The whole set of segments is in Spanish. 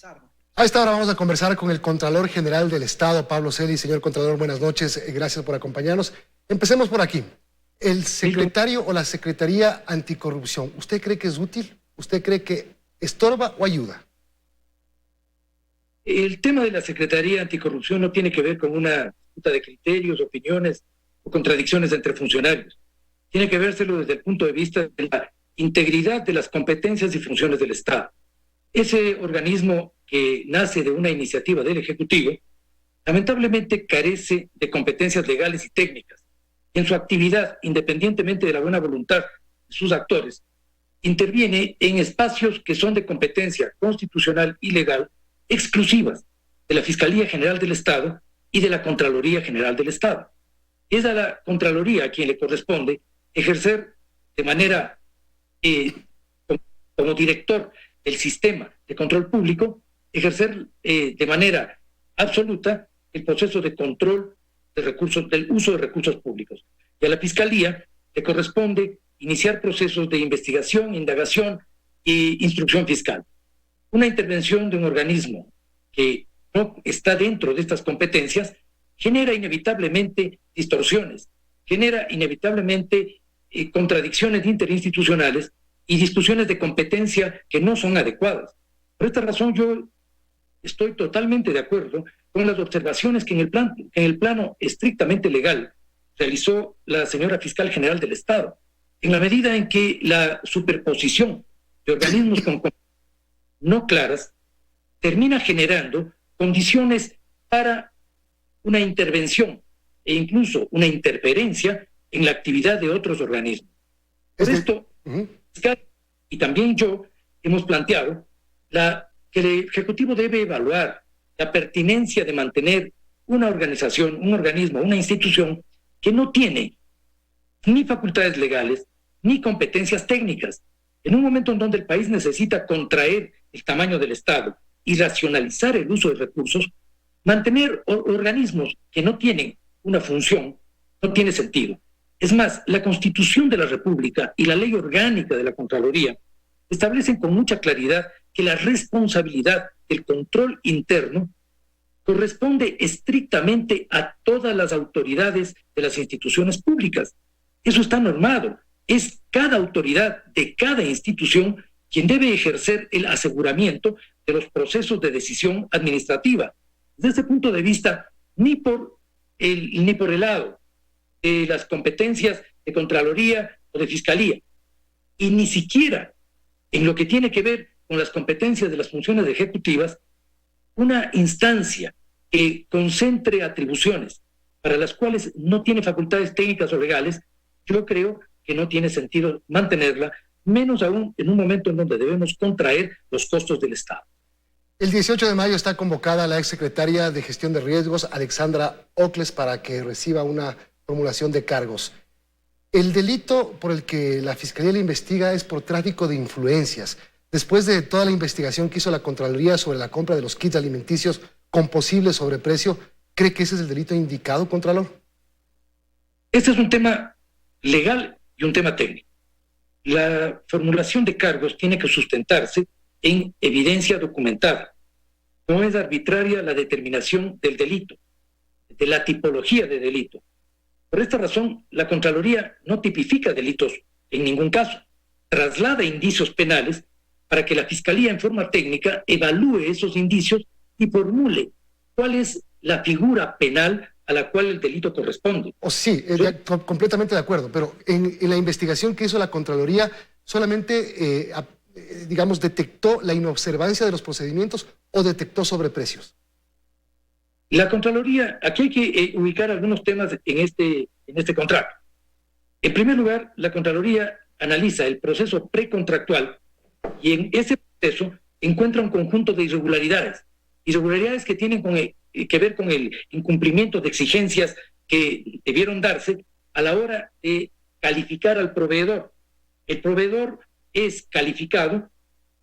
A esta hora vamos a conversar con el Contralor General del Estado, Pablo Celis. Señor Contralor, buenas noches. Gracias por acompañarnos. Empecemos por aquí. El secretario o la Secretaría Anticorrupción, ¿usted cree que es útil? ¿Usted cree que estorba o ayuda? El tema de la Secretaría Anticorrupción no tiene que ver con una disputa de criterios, opiniones o contradicciones entre funcionarios. Tiene que vérselo desde el punto de vista de la integridad de las competencias y funciones del Estado. Ese organismo que nace de una iniciativa del Ejecutivo, lamentablemente carece de competencias legales y técnicas. En su actividad, independientemente de la buena voluntad de sus actores, interviene en espacios que son de competencia constitucional y legal exclusivas de la Fiscalía General del Estado y de la Contraloría General del Estado. Es a la Contraloría a quien le corresponde ejercer de manera, como director del sistema de control público, ejercer de manera absoluta el proceso de control de recursos, del uso de recursos públicos. Y a la Fiscalía le corresponde iniciar procesos de investigación, indagación e instrucción fiscal. Una intervención de un organismo que no está dentro de estas competencias genera inevitablemente distorsiones, genera inevitablemente contradicciones interinstitucionales y discusiones de competencia que no son adecuadas. Por esta razón yo estoy totalmente de acuerdo con las observaciones que en el plano estrictamente legal realizó la señora Fiscal General del Estado, en la medida en que la superposición de organismos con no claras termina generando condiciones para una intervención e incluso una interferencia en la actividad de otros organismos. Por esto, y también yo hemos planteado que el Ejecutivo debe evaluar la pertinencia de mantener una organización, un organismo, una institución que no tiene ni facultades legales ni competencias técnicas. En un momento en donde el país necesita contraer el tamaño del Estado y racionalizar el uso de recursos, mantener organismos que no tienen una función no tiene sentido. Es más, la Constitución de la República y la Ley Orgánica de la Contraloría establecen con mucha claridad que la responsabilidad del control interno corresponde estrictamente a todas las autoridades de las instituciones públicas. Eso está normado. Es cada autoridad de cada institución quien debe ejercer el aseguramiento de los procesos de decisión administrativa. Desde ese punto de vista, ni por el lado de las competencias de Contraloría o de Fiscalía, y ni siquiera en lo que tiene que ver con las competencias de las funciones ejecutivas, una instancia que concentre atribuciones para las cuales no tiene facultades técnicas o legales, yo creo que no tiene sentido mantenerla, menos aún en un momento en donde debemos contraer los costos del Estado. El 18 de mayo está convocada la exsecretaria de Gestión de Riesgos, Alexandra Ocles, para que reciba una formulación de cargos. El delito por el que la Fiscalía le investiga es por tráfico de influencias. Después de toda la investigación que hizo la Contraloría sobre la compra de los kits alimenticios con posible sobreprecio, ¿cree que ese es el delito indicado, Contralor? Este es un tema legal y un tema técnico. La formulación de cargos tiene que sustentarse en evidencia documentada. No es arbitraria la determinación del delito, de la tipología de delito. Por esta razón, la Contraloría no tipifica delitos en ningún caso. Traslada indicios penales para que la Fiscalía en forma técnica evalúe esos indicios y formule cuál es la figura penal a la cual el delito corresponde. Sí, completamente de acuerdo, pero en la investigación que hizo la Contraloría solamente, digamos, detectó la inobservancia de los procedimientos o detectó sobreprecios. La Contraloría, aquí hay que ubicar algunos temas en este contrato. En primer lugar, la Contraloría analiza el proceso precontractual y en ese proceso encuentra un conjunto de irregularidades que tienen que ver con el incumplimiento de exigencias que debieron darse a la hora de calificar al proveedor. El proveedor es calificado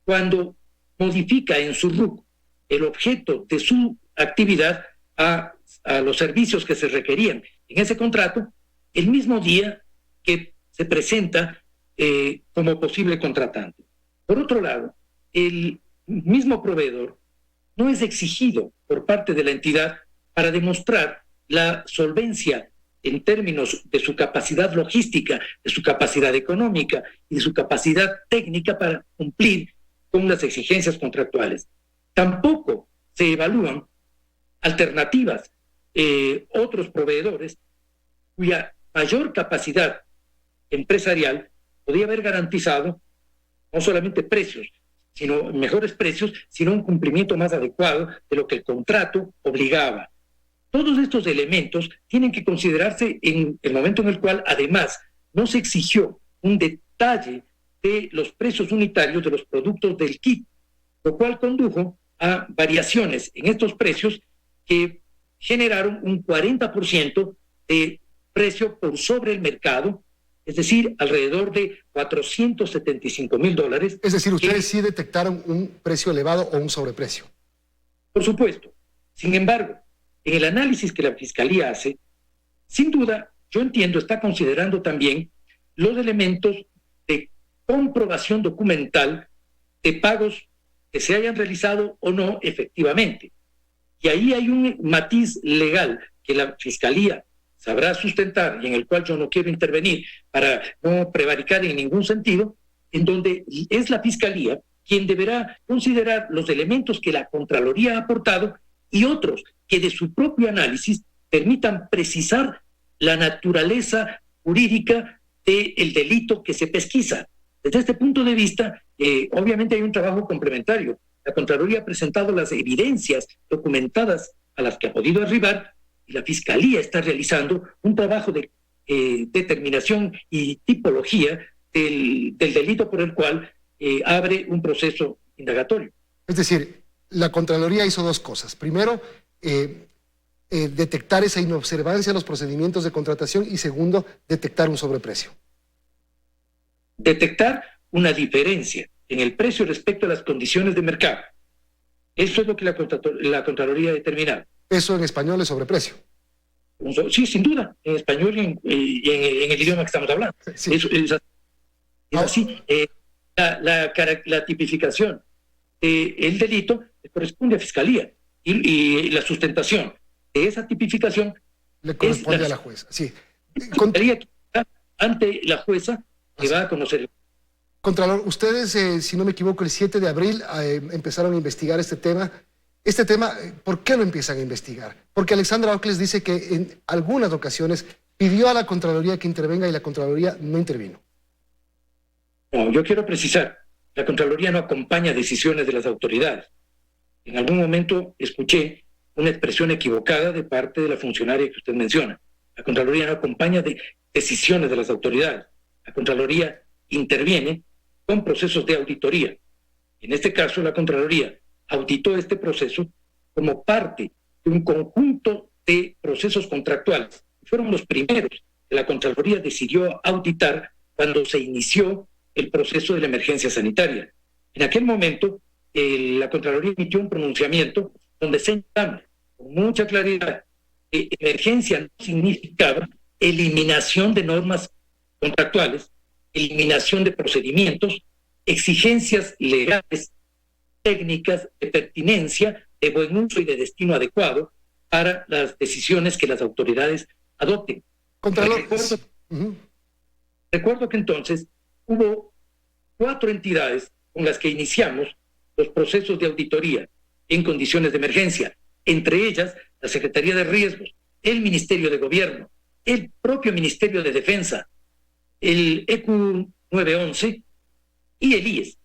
cuando modifica en su RUC el objeto de su actividad a los servicios que se requerían en ese contrato el mismo día que se presenta como posible contratante. Por otro lado, el mismo proveedor no es exigido por parte de la entidad para demostrar la solvencia en términos de su capacidad logística, de su capacidad económica y de su capacidad técnica para cumplir con las exigencias contractuales. Tampoco se evalúan alternativas, otros proveedores cuya mayor capacidad empresarial podía haber garantizado no solamente precios, sino mejores precios, sino un cumplimiento más adecuado de lo que el contrato obligaba. Todos estos elementos tienen que considerarse en el momento en el cual, además, no se exigió un detalle de los precios unitarios de los productos del kit, lo cual condujo a variaciones en estos precios que generaron un 40% de precio por sobre el mercado, es decir, alrededor de $475,000. Es decir, ustedes sí detectaron un precio elevado o un sobreprecio. Por supuesto. Sin embargo, en el análisis que la Fiscalía hace, sin duda, yo entiendo, está considerando también los elementos de comprobación documental de pagos que se hayan realizado o no efectivamente. Y ahí hay un matiz legal que la Fiscalía sabrá sustentar y en el cual yo no quiero intervenir para no prevaricar en ningún sentido, en donde es la Fiscalía quien deberá considerar los elementos que la Contraloría ha aportado y otros que de su propio análisis permitan precisar la naturaleza jurídica del delito que se pesquisa. Desde este punto de vista, obviamente hay un trabajo complementario. La Contraloría ha presentado las evidencias documentadas a las que ha podido arribar y la Fiscalía está realizando un trabajo de determinación y tipología del delito por el cual abre un proceso indagatorio. Es decir, la Contraloría hizo dos cosas. Primero, detectar esa inobservancia de los procedimientos de contratación y segundo, detectar un sobreprecio. Detectar una diferencia en el precio respecto a las condiciones de mercado. Eso es lo que la Contraloría ha determinado. Eso en español es sobreprecio. Sí, sin duda, en español y en el idioma que estamos hablando. Sí. Es así. La tipificación del delito corresponde a Fiscalía y la sustentación de esa tipificación le corresponde a la jueza. Sí. Fiscalía ante la jueza que va a conocer. Contralor, ustedes, si no me equivoco, el 7 de abril empezaron a investigar este tema. Este tema, ¿por qué lo empiezan a investigar? Porque Alexandra Ocles dice que en algunas ocasiones pidió a la Contraloría que intervenga y la Contraloría no intervino. No, yo quiero precisar, la Contraloría no acompaña decisiones de las autoridades. En algún momento escuché una expresión equivocada de parte de la funcionaria que usted menciona. La Contraloría no acompaña decisiones de las autoridades. La Contraloría interviene con procesos de auditoría. En este caso, la Contraloría auditó este proceso como parte de un conjunto de procesos contractuales. Fueron los primeros que la Contraloría decidió auditar cuando se inició el proceso de la emergencia sanitaria. En aquel momento, la Contraloría emitió un pronunciamiento donde señalaba con mucha claridad que emergencia no significaba eliminación de normas contractuales, eliminación de procedimientos, exigencias legales, técnicas de pertinencia, de buen uso y de destino adecuado para las decisiones que las autoridades adopten. Recuerdo que entonces hubo 4 entidades con las que iniciamos los procesos de auditoría en condiciones de emergencia, entre ellas la Secretaría de Riesgos, el Ministerio de Gobierno, el propio Ministerio de Defensa, el EQ 911 y el IES.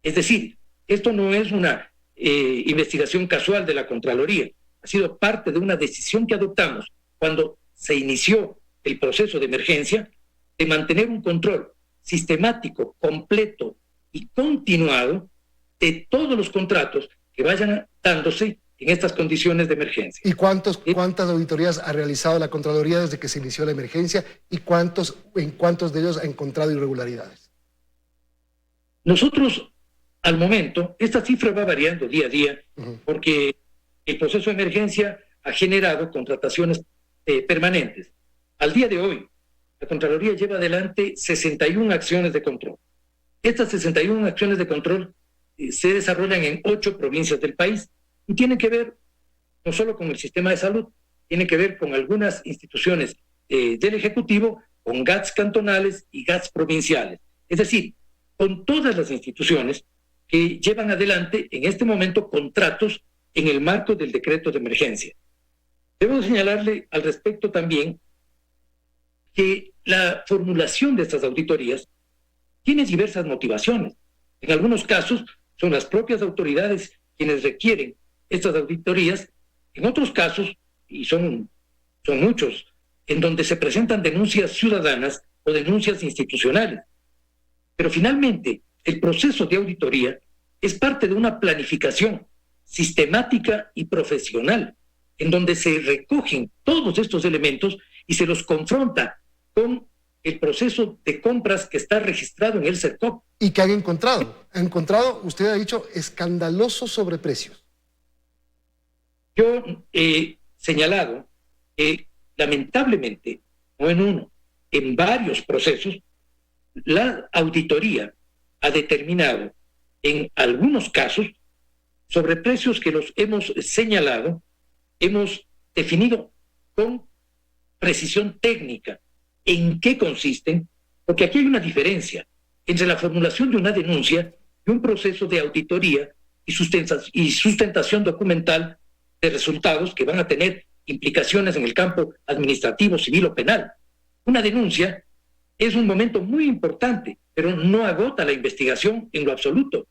Es decir, esto no es una investigación casual de la Contraloría, ha sido parte de una decisión que adoptamos cuando se inició el proceso de emergencia de mantener un control sistemático, completo y continuado de todos los contratos que vayan dándose en estas condiciones de emergencia. ¿Y cuántas auditorías ha realizado la Contraloría desde que se inició la emergencia y en cuántos de ellos ha encontrado irregularidades? Nosotros, al momento, esta cifra va variando día a día porque el proceso de emergencia ha generado contrataciones permanentes. Al día de hoy, la Contraloría lleva adelante 61 acciones de control. Estas 61 acciones de control se desarrollan en 8 provincias del país y tienen que ver no solo con el sistema de salud, tienen que ver con algunas instituciones del Ejecutivo, con GATS cantonales y GATS provinciales. Es decir, con todas las instituciones que llevan adelante en este momento contratos en el marco del decreto de emergencia. Debo señalarle al respecto también que la formulación de estas auditorías tiene diversas motivaciones. En algunos casos son las propias autoridades quienes requieren estas auditorías. En otros casos, y son muchos, en donde se presentan denuncias ciudadanas o denuncias institucionales. Pero finalmente, el proceso de auditoría es parte de una planificación sistemática y profesional, en donde se recogen todos estos elementos y se los confronta con el proceso de compras que está registrado en el CERCOP. ¿Y qué han encontrado? Ha encontrado, usted ha dicho, escandalosos sobreprecios. Yo he señalado que lamentablemente, no en uno, en varios procesos, la auditoría ha determinado en algunos casos sobreprecios que los hemos señalado, hemos definido con precisión técnica en qué consisten, porque aquí hay una diferencia entre la formulación de una denuncia y un proceso de auditoría y sustentación documental de resultados que van a tener implicaciones en el campo administrativo, civil o penal. Una denuncia es un momento muy importante, pero no agota la investigación en lo absoluto.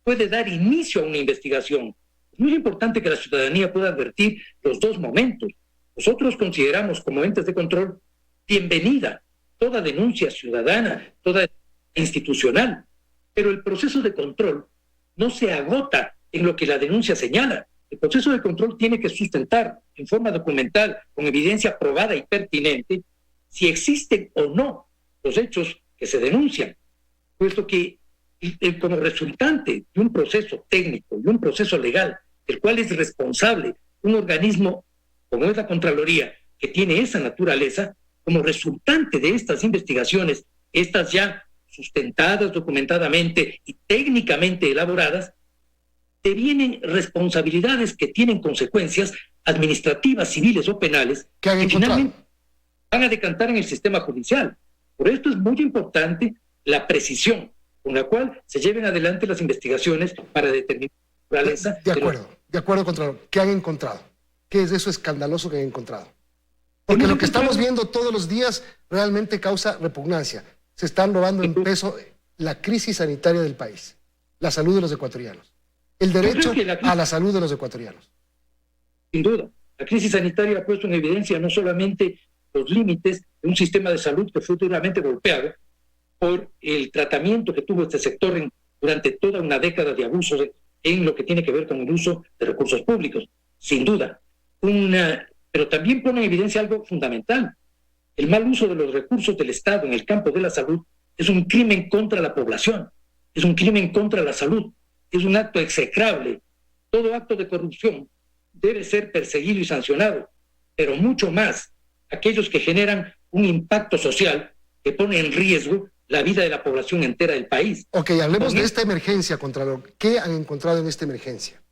Puede dar inicio a una investigación. Es muy importante que la ciudadanía pueda advertir los dos momentos. Nosotros consideramos como entes de control bienvenida toda denuncia ciudadana, toda institucional, pero el proceso de control no se agota en lo que la denuncia señala. El proceso de control tiene que sustentar en forma documental, con evidencia probada y pertinente, si existen o no los hechos que se denuncian, puesto que como resultante de un proceso técnico y un proceso legal, del cual es responsable un organismo como es la Contraloría, que tiene esa naturaleza, como resultante de estas investigaciones, estas ya sustentadas documentadamente y técnicamente elaboradas, devienen responsabilidades que tienen consecuencias administrativas, civiles o penales, que finalmente van a decantar en el sistema judicial. Por esto es muy importante la precisión con la cual se lleven adelante las investigaciones para determinar la naturaleza. De acuerdo, Contralor. ¿Qué han encontrado? ¿Qué es eso escandaloso que han encontrado? Porque lo que estamos viendo todos los días realmente causa repugnancia. Se están robando en peso la crisis sanitaria del país, la salud de los ecuatorianos, el derecho a la salud de los ecuatorianos. Sin duda, la crisis sanitaria ha puesto en evidencia no solamente los límites de un sistema de salud que fue duramente golpeado por el tratamiento que tuvo este sector durante toda una década de abusos en lo que tiene que ver con el uso de recursos públicos, sin duda. Pero también pone en evidencia algo fundamental. El mal uso de los recursos del Estado en el campo de la salud es un crimen contra la población, es un crimen contra la salud, es un acto execrable. Todo acto de corrupción debe ser perseguido y sancionado, pero mucho más aquellos que generan un impacto social que pone en riesgo la vida de la población entera del país. Ok, hablemos de esta emergencia, Contralor. ¿Qué han encontrado en esta emergencia?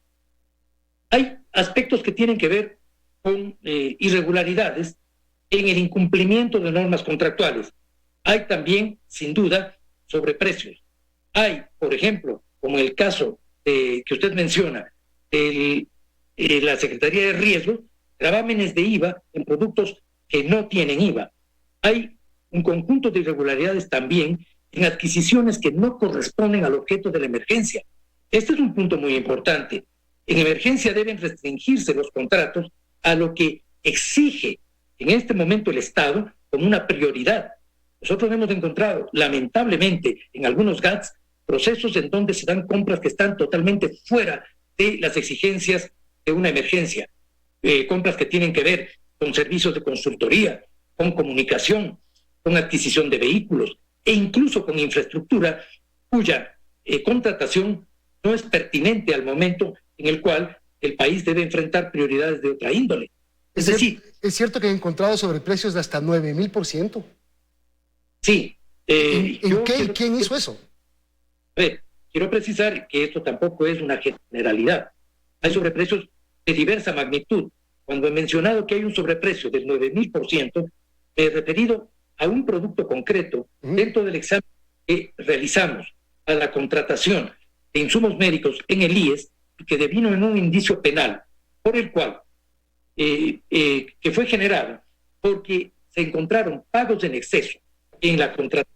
Hay aspectos que tienen que ver con irregularidades en el incumplimiento de normas contractuales. Hay también, sin duda, sobreprecios. Hay, por ejemplo, como el caso que usted menciona, la Secretaría de Riesgos, gravámenes de IVA en productos que no tienen IVA. Hay un conjunto de irregularidades también en adquisiciones que no corresponden al objeto de la emergencia. Este es un punto muy importante. En emergencia deben restringirse los contratos a lo que exige en este momento el Estado como una prioridad. Nosotros hemos encontrado, lamentablemente, en algunos GATS, procesos en donde se dan compras que están totalmente fuera de las exigencias de una emergencia. Compras que tienen que ver con servicios de consultoría, con comunicación, con adquisición de vehículos e incluso con infraestructura cuya contratación no es pertinente al momento en el cual el país debe enfrentar prioridades de otra índole. Es decir, ¿es cierto que he encontrado sobreprecios de hasta 9,000%? Sí. ¿En qué y quién hizo eso? A ver, quiero precisar que esto tampoco es una generalidad. Hay sobreprecios de diversa magnitud. Cuando he mencionado que hay un sobreprecio del 9.000%, me he referido a un producto concreto dentro del examen que realizamos a la contratación de insumos médicos en el IES, que devino en un indicio penal, por el cual, que fue generado porque se encontraron pagos en exceso en la contratación.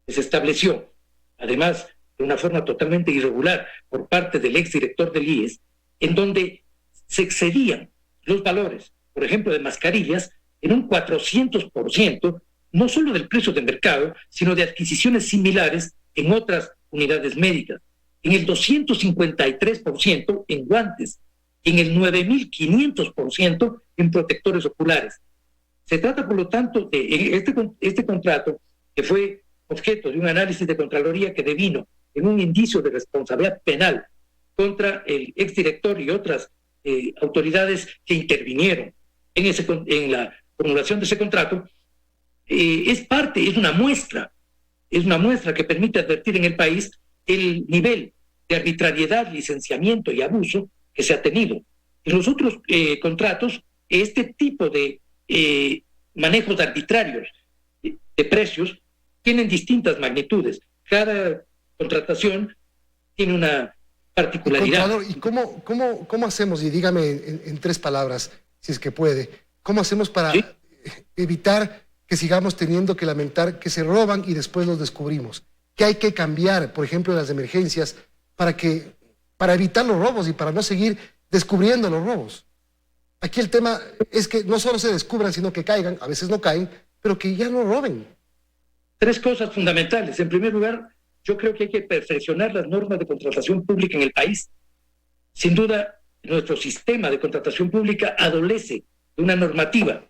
Se estableció, además, de una forma totalmente irregular por parte del exdirector del IES, en donde se excedían los valores, por ejemplo, de mascarillas, en un 400%, no solo del precio de mercado, sino de adquisiciones similares en otras unidades médicas, en el 253% en guantes, en el 9.500% en protectores oculares. Se trata, por lo tanto, de este contrato que fue objeto de un análisis de Contraloría que devino en un indicio de responsabilidad penal contra el exdirector y otras autoridades que intervinieron en la formulación de ese contrato, es una muestra que permite advertir en el país el nivel de arbitrariedad, licenciamiento y abuso que se ha tenido. En los otros contratos, este tipo de manejos arbitrarios de precios tienen distintas magnitudes. Cada contratación tiene una particularidad. Contador, ¿y cómo hacemos? Y dígame en 3 palabras, si es que puede. ¿Cómo hacemos para evitar que sigamos teniendo que lamentar que se roban y después los descubrimos? ¿Qué hay que cambiar, por ejemplo, en las emergencias para evitar los robos y para no seguir descubriendo los robos? Aquí el tema es que no solo se descubran, sino que caigan, a veces no caen, pero que ya no roben. 3 cosas fundamentales. En primer lugar, yo creo que hay que perfeccionar las normas de contratación pública en el país. Sin duda, nuestro sistema de contratación pública adolece de una normativa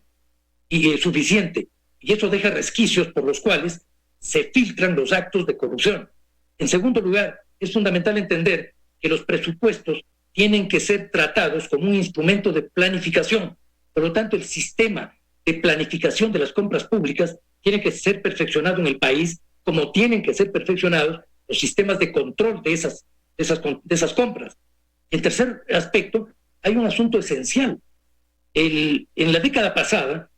suficiente, y eso deja resquicios por los cuales se filtran los actos de corrupción. En segundo lugar, es fundamental entender que los presupuestos tienen que ser tratados como un instrumento de planificación. Por lo tanto, el sistema de planificación de las compras públicas tiene que ser perfeccionado en el país, como tienen que ser perfeccionados los sistemas de control de esas compras. En tercer aspecto, hay un asunto esencial. En la década pasada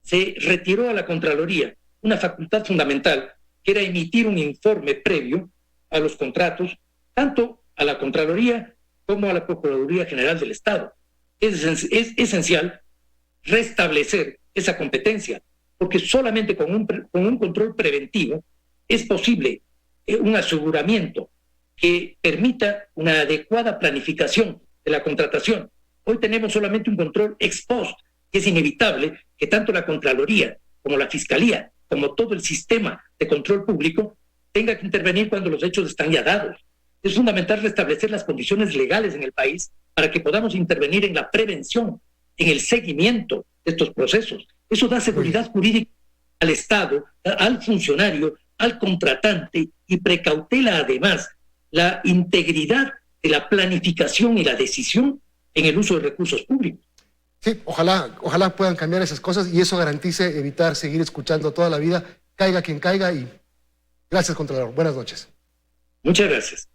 se retiró a la Contraloría una facultad fundamental, que era emitir un informe previo a los contratos, tanto a la Contraloría como a la Procuraduría General del Estado. Es esencial restablecer esa competencia, porque solamente con un control preventivo es posible un aseguramiento que permita una adecuada planificación de la contratación. Hoy tenemos solamente un control ex post, y es inevitable que tanto la Contraloría como la Fiscalía, como todo el sistema de control público, tenga que intervenir cuando los hechos están ya dados. Es fundamental restablecer las condiciones legales en el país para que podamos intervenir en la prevención, en el seguimiento de estos procesos. Eso da seguridad jurídica al Estado, al funcionario, al contratante, y precautela además la integridad de la planificación y la decisión en el uso de recursos públicos. Sí, ojalá puedan cambiar esas cosas y eso garantice evitar seguir escuchando toda la vida, caiga quien caiga, y gracias, Contralor. Buenas noches. Muchas gracias.